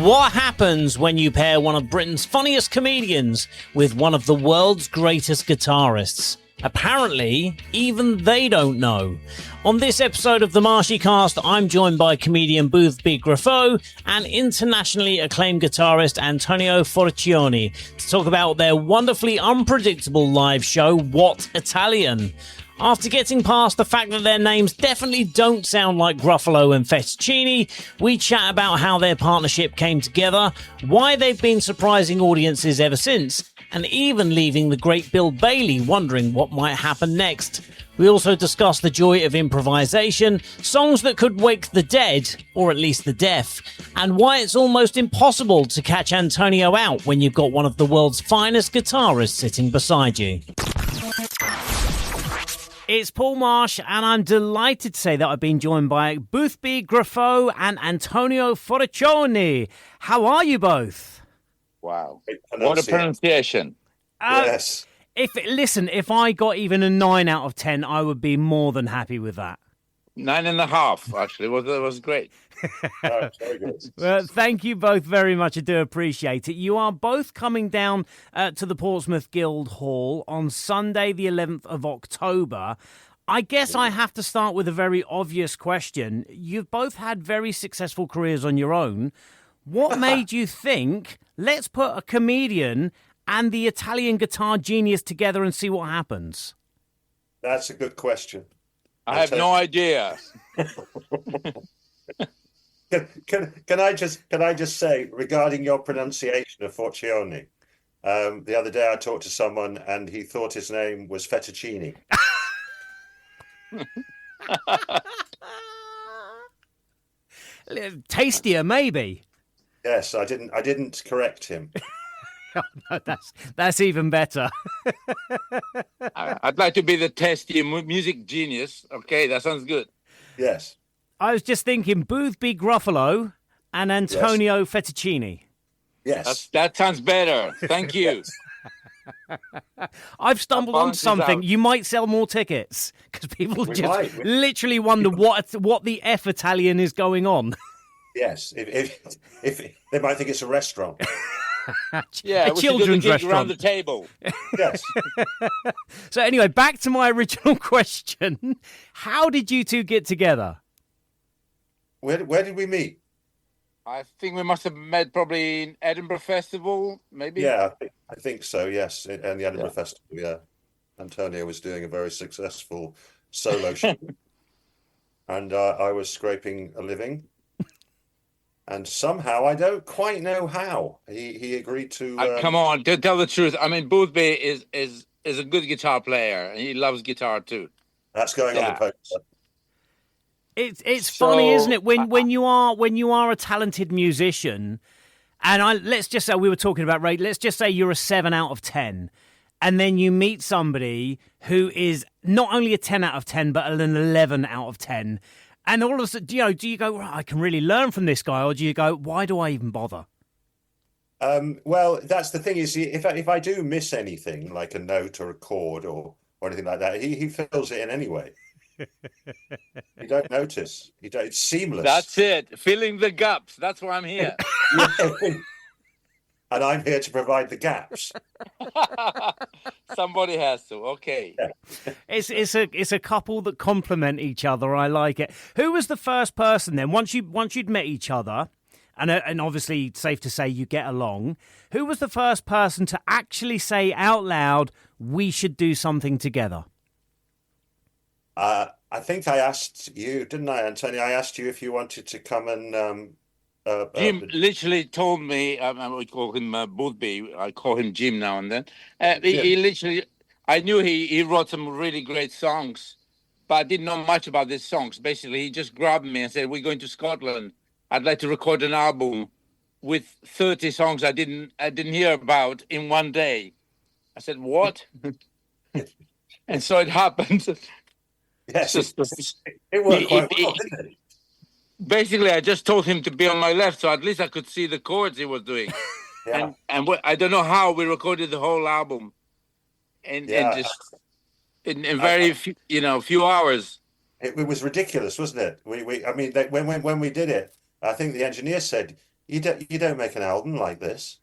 What happens when you pair one of Britain's funniest comedians with one of the world's greatest guitarists? Apparently, even they don't know. On this episode of the MarshyCast, I'm joined by comedian Boothby Graffoe and internationally acclaimed guitarist Antonio Forcione to talk about their wonderfully unpredictable live show, Wot Italian. After getting past the fact that their names definitely don't sound like Gruffalo and Fettuccini, we chat about how their partnership came together, why they've been surprising audiences ever since, and even leaving the great Bill Bailey wondering what might happen next. We also discuss the joy of improvisation, songs that could wake the dead, or at least the deaf, and why it's almost impossible to catch Antonio out when you've got one of the world's finest guitarists sitting beside you. It's Paul Marsh, and I'm delighted to say that I've been joined by Boothby Graffoe and Antonio Forcione. How are you both? Wow. What a pronunciation. Yes. If I got even a 9 out of 10, I would be more than happy with that. 9.5, actually. It was great. Oh, very good. Well, thank you both very much. I do appreciate it. You are both coming down to the Portsmouth Guildhall on Sunday, the 11th of October. I guess I have to start with a very obvious question. You've both had very successful careers on your own. What made you think, let's put a comedian and the Italian guitar genius together and see what happens? That's a good question. I have no idea. Can I just say regarding your pronunciation of Forcione? The other day I talked to someone and he thought his name was Fettuccini. Tastier, maybe. Yes, I didn't correct him. Oh, no, that's even better. I'd like to be the testy music genius. Okay, that sounds good. Yes. I was just thinking Boothby Gruffalo and Antonio Fettuccini. Yes. That sounds better. Thank you. I've stumbled on something. You might sell more tickets because people literally wonder what the F Italian is going on. Yes. If they might think it's a restaurant. Yeah, a children's restaurant around the table. Yes. So anyway, back to my original question. How did you two get together? Where did we meet? I think we must have met probably in Edinburgh Festival, maybe. Yeah, I think so, yes. And the Edinburgh Festival, yeah. Antonio was doing a very successful solo show. And I was scraping a living. And somehow, I don't quite know how, he agreed to... come on, to tell the truth. I mean, Boothby is a good guitar player, and he loves guitar too. That's going on the poster. It's funny, isn't it? When you are a talented musician, and let's just say we were talking about rate. Let's just say you're a 7 out of 10, and then you meet somebody who is not only a 10 out of 10 but an 11 out of 10. And all of a sudden, do you go, I can really learn from this guy, or do you go, why do I even bother? Well, that's the thing. Is if I do miss anything, like a note or a chord or anything like that, he fills it in anyway. You don't notice. It's seamless. That's it. Filling the gaps. That's why I'm here. And I'm here to provide the gaps. Somebody has to. Okay. Yeah. It's a couple that complement each other. I like it. Who was the first person then? Once you'd met each other, and obviously safe to say you get along. Who was the first person to actually say out loud, "We should do something together"? I think I asked you, didn't I, Antonio? I asked you if you wanted to come and. Jim literally told me, we call him Boothby, I call him Jim now and then. He literally, I knew he wrote some really great songs, but I didn't know much about these songs. Basically, he just grabbed me and said, we're going to Scotland. I'd like to record an album with 30 songs I didn't hear about in one day. I said, what? And so it happened. Yes, it worked quite well, didn't it? Basically, I just told him to be on my left, so at least I could see the chords he was doing. Yeah. And I don't know how we recorded the whole album. and just in very few hours. It was ridiculous, wasn't it? I mean, when we did it, I think the engineer said, you don't make an album like this."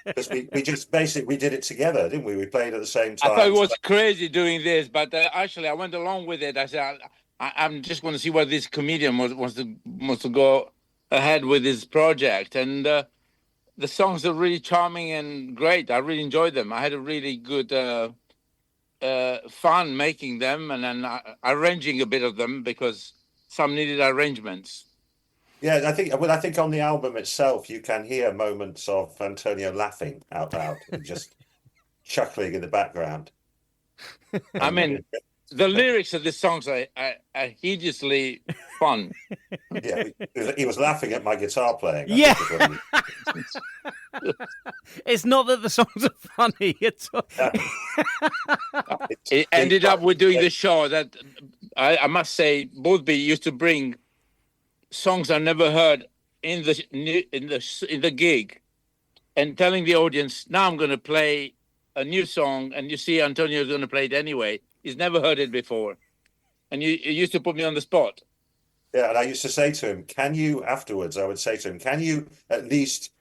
Because we just basically did it together, didn't we? We played at the same time. I thought it was crazy doing this, but actually I went along with it. I said, I'm just going to see what this comedian wants to go ahead with his project. And the songs are really charming and great. I really enjoyed them. I had a really good fun making them, and then arranging a bit of them because some needed arrangements. Yeah, I think on the album itself, you can hear moments of Antonio laughing out loud and just chuckling in the background. I mean, the lyrics of the songs are hideously fun. Yeah, he was laughing at my guitar playing. Yeah. It's not that the songs are funny. It ended up with doing the show that I must say, Boothby used to bring songs I never heard in the gig, and telling the audience, "Now I'm going to play a new song, and you see Antonio's going to play it anyway. He's never heard it before," and you used to put me on the spot. Yeah, and I used to say to him, afterwards, I would say to him, "Can you at least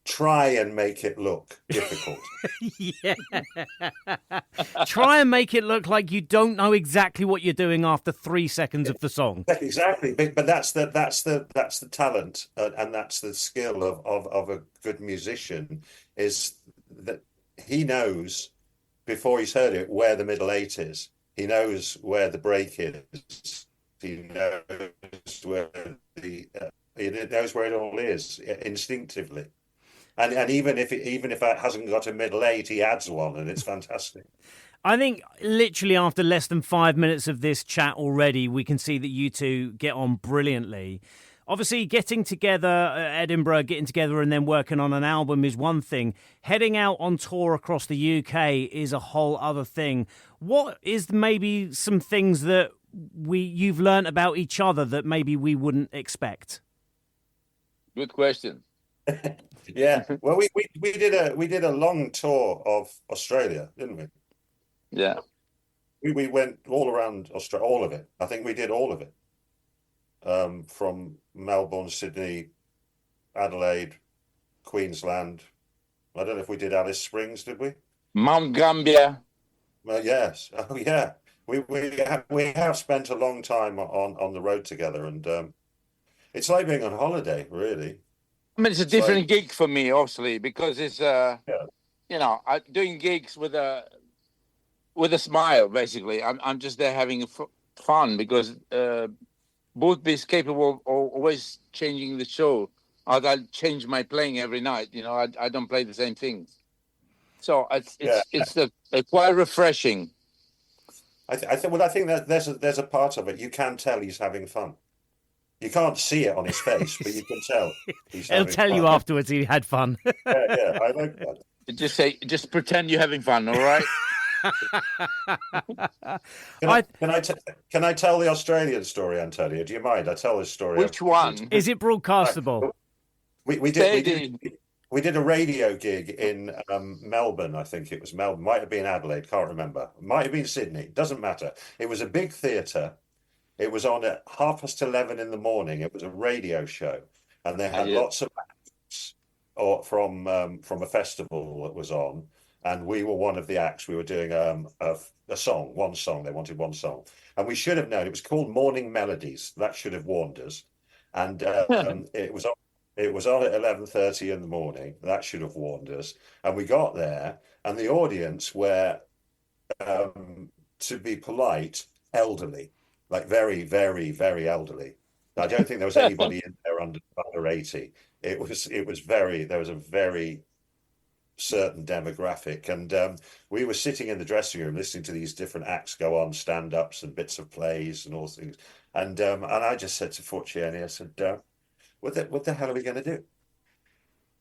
try and make it look difficult?" Yeah. Try and make it look like you don't know exactly what you're doing after 3 seconds of the song. Exactly, but that's the talent, and that's the skill of a good musician, is that he knows before he's heard it where the middle eight is. He knows where the break is. He knows where it all is instinctively. And even if it hasn't got a middle eight, he adds one, and it's fantastic. I think literally after less than 5 minutes of this chat already, we can see that you two get on brilliantly. Obviously, getting together at Edinburgh, getting together and then working on an album is one thing. Heading out on tour across the UK is a whole other thing. What is maybe some things that you've learned about each other that maybe we wouldn't expect? Good question. Yeah, well, we did a long tour of Australia, didn't we? Yeah, we went all around Australia, all of it. I think we did all of it, from Melbourne, Sydney, Adelaide, Queensland. I don't know if we did Alice Springs, did we? Mount Gambier. Well, yes. Oh, yeah. We have spent a long time on the road together, and it's like being on holiday, really. I mean, it's a different gig for me, obviously, because it's doing gigs with a smile. Basically, I'm just there having fun because Boothby is capable of always changing the show. I change my playing every night. I don't play the same things, so it's quite refreshing. I think that there's a part of it. You can tell he's having fun. You can't see it on his face, but you can tell. He'll tell you afterwards he had fun. Yeah, I like that. Just pretend you're having fun, all right? Can I tell the Australian story, Antonio? Do you mind? I tell this story. Which one? Is it broadcastable? We did a radio gig in Melbourne. I think it was Melbourne. Might have been Adelaide. Can't remember. Might have been Sydney. Doesn't matter. It was a big theatre. It was on at 11:30 in the morning. It was a radio show, and they had lots of acts from a festival that was on, and we were one of the acts. We were doing a song, one song. They wanted one song, and we should have known. It was called Morning Melodies. That should have warned us. And it was on at 11:30 in the morning. That should have warned us. And we got there, and the audience were, to be polite, elderly. Like very, very, very elderly. I don't think there was anybody in there under 80. There was a very certain demographic. And we were sitting in the dressing room listening to these different acts go on, stand-ups and bits of plays and all things. And I just said to Forcione, I said, what the hell are we going to do?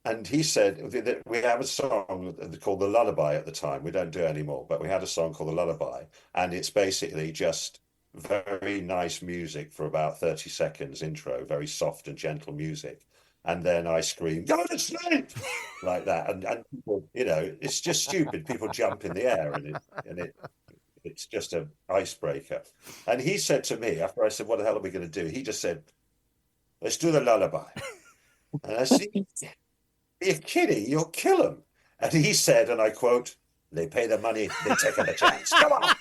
And he said that we have a song called The Lullaby at the time. We don't do it anymore, but we had a song called The Lullaby. And it's basically just very nice music for about 30 seconds intro, very soft and gentle music. And then I scream, "Go to sleep!" like that. And people, it's just stupid. People jump in the air, it's just an icebreaker. And he said to me, after I said, "What the hell are we going to do?" He just said, "Let's do the lullaby." And I said, "You're kidding, you'll kill them." And he said, and I quote, "They pay the money, they take the chance. Come on."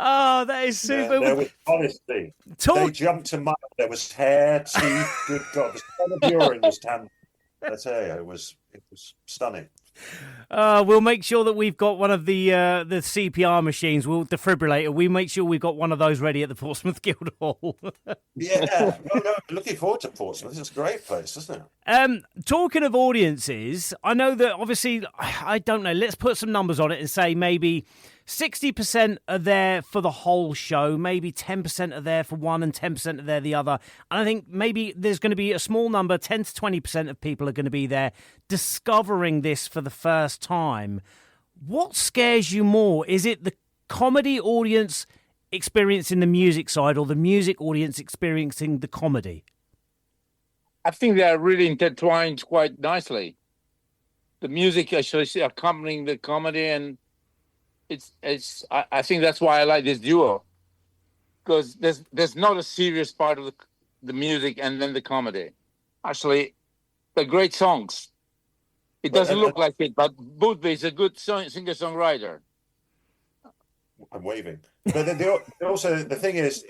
Oh, that is super. There was honesty. They jumped to mile. There was hair, teeth. Good God, the smell of urine was tan. I tell you, it was stunning. We'll make sure that we've got one of the CPR machines, defibrillator. We make sure we've got one of those ready at the Portsmouth Guildhall. Yeah, no, looking forward to Portsmouth. It's a great place, isn't it? Talking of audiences, I know that obviously, I don't know. Let's put some numbers on it and say maybe 60% are there for the whole show, maybe 10% are there for one and 10% are there the other. And I think maybe there's going to be a small number, 10 to 20% of people are going to be there discovering this for the first time. What scares you more? Is it the comedy audience experiencing the music side or the music audience experiencing the comedy? I think they are really intertwined quite nicely. The music actually accompanying the comedy, and I think that's why I like this duo, because there's not a serious part of the music and then the comedy. Actually, they're great songs. It doesn't look like it, but Boothby is a good singer-songwriter. I'm waving. But also the thing is,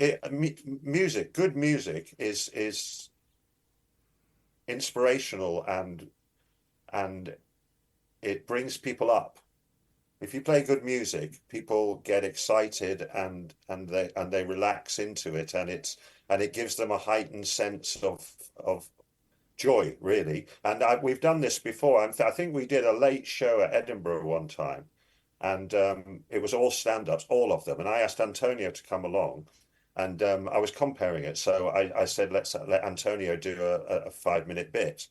music, good music is inspirational and it brings people up. If you play good music, people get excited and they relax into it, and it gives them a heightened sense of joy, really. And we've done this before. I think we did a late show at Edinburgh one time, and it was all stand-ups, all of them. And I asked Antonio to come along, and I was comparing it. So I said, let's let Antonio do a 5-minute bit.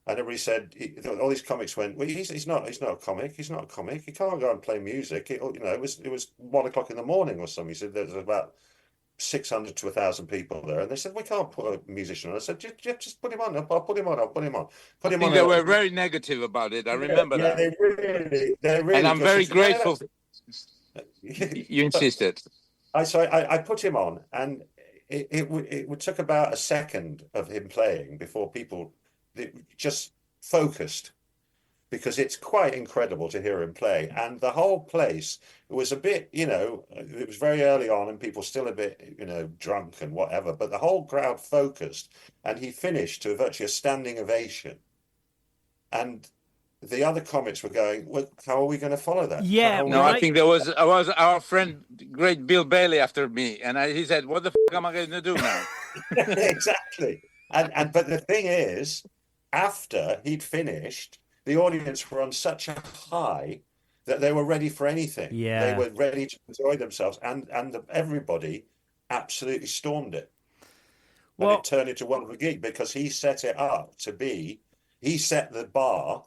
And everybody said, all these comics went, "Well, he's not a comic. He's not a comic. He can't go and play music." It was 1 o'clock in the morning or something. He said there was about 600 to 1,000 people there, and they said, "We can't put a musician on." I said, "Just put him on. I'll put him on. I'll put him on." I think they were very negative about it. I remember that. They really. And I'm very grateful. You insisted. I put him on, and it took about a second of him playing before people just focused, because it's quite incredible to hear him play. And the whole place, it was a bit, it was very early on and people still a bit, drunk and whatever, but the whole crowd focused, and he finished to virtually a standing ovation. And the other comics were going, "Well, how are we going to follow that?" Yeah, no, I think there was our friend, great Bill Bailey, after me, and he said, "What the am I going to do now?" Exactly. But the thing is, after he'd finished, the audience were on such a high that they were ready for anything. Yeah. They were ready to enjoy themselves, and everybody absolutely stormed it. And it turned into one of a gig, because he set it up to be, he set the bar,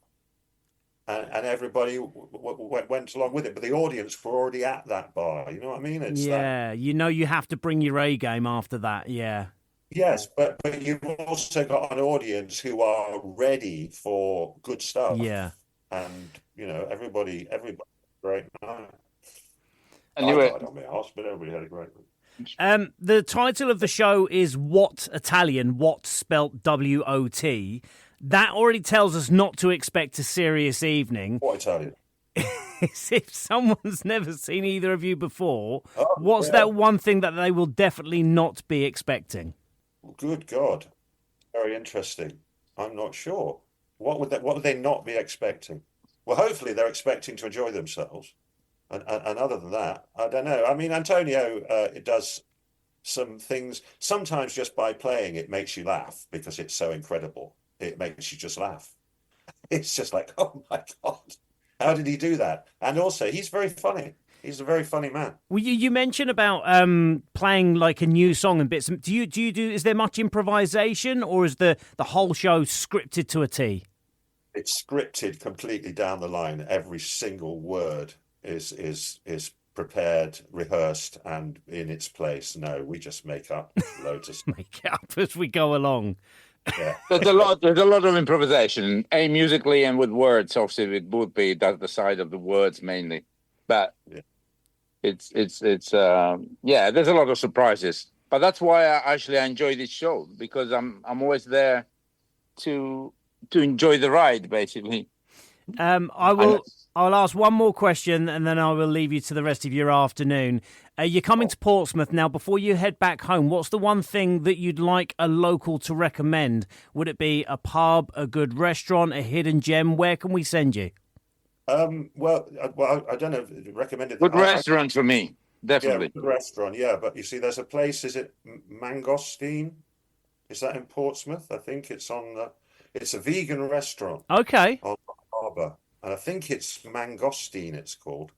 and everybody went along with it. But the audience were already at that bar. You know what I mean? It's you have to bring your A game after that. Yeah. Yes, but you've also got an audience who are ready for good stuff. Yeah. And everybody great night. Anyway, I got on my house, but everybody had a great night. The title of the show is Wot Italian, Wot spelt W-O-T. That already tells us not to expect a serious evening. Wot Italian. If someone's never seen either of you before, what's that one thing that they will definitely not be expecting? Good God. Very interesting. I'm not sure. What would they not be expecting? Well, hopefully they're expecting to enjoy themselves. And other than that, I don't know. I mean, Antonio does some things. Sometimes just by playing, it makes you laugh because it's so incredible. It makes you just laugh. It's just like, oh my God, how did he do that? And also, he's very funny. He's a very funny man. Well, you mentioned about playing like a new song and bits. Do you do? Is there much improvisation, or is the whole show scripted to a T? It's scripted completely down the line. Every single word is prepared, rehearsed, and in its place. No, we just make up loads of stuff. Make it up as we go along. Yeah. There's a lot of improvisation, musically and with words. Obviously, with Boothby, that's the side of the words mainly, but Yeah. it's there's a lot of surprises. But that's why I enjoy this show, because I'm always there to enjoy the ride, basically. I'll ask one more question, and then I will leave you to the rest of your afternoon. You're coming to Portsmouth now. Before you head back home, what's the one thing that you'd like a local to recommend? Would it be a pub, a good restaurant, a hidden gem? Where can we send you? Well, I don't know. Recommended Good restaurant for me, definitely. Yeah, good restaurant. Yeah, but you see, there's a place. Is it Mangosteen? Is that in Portsmouth? I think it's on. It's a vegan restaurant. Okay. On the harbour, and I think it's Mangosteen. It's called.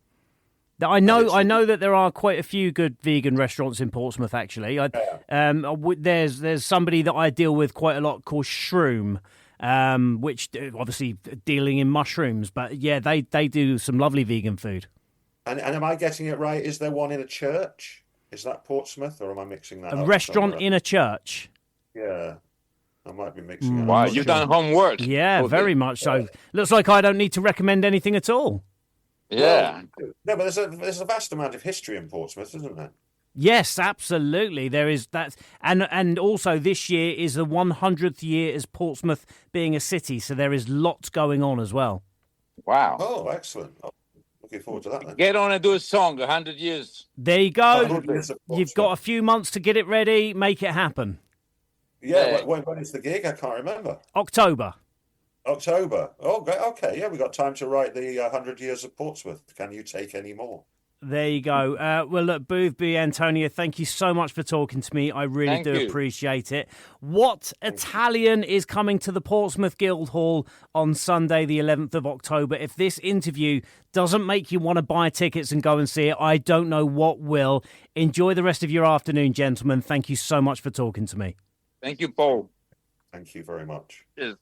I know that there are quite a few good vegan restaurants in Portsmouth. Actually, there's somebody that I deal with quite a lot called Shroom, which obviously dealing in mushrooms. But yeah, they do some lovely vegan food. And am I getting it right? Is there one in a church? Is that Portsmouth, or am I mixing that up? A restaurant in a church. Yeah, I might be mixing it up. Wow, you've done homework. Yeah, very much so. Looks like I don't need to recommend anything at all. Yeah. Well, no, but there's a vast amount of history in Portsmouth, isn't there? Yes, absolutely. There is that, and also this year is the 100th year as Portsmouth being a city, so there is lots going on as well. Wow. Oh, excellent. Oh, looking forward to that then. Get on and do a song, 100 years. There you go. 100 years of You've got a few months to get it ready. Make it happen. Yeah, when is the gig? I can't remember. October. Oh, great. Okay, yeah, we got time to write the 100 years of Portsmouth. Can you take any more? There you go. Well, look, Boothby, Antonio, thank you so much for talking to me. I really Thank do you. appreciate it. Wot Italian is coming to the Portsmouth Guildhall on Sunday, the 11th of October. If this interview doesn't make you want to buy tickets and go and see it, I don't know what will. Enjoy the rest of your afternoon, gentlemen. Thank you so much for talking to me. Thank you, Paul. Thank you very much. Cheers.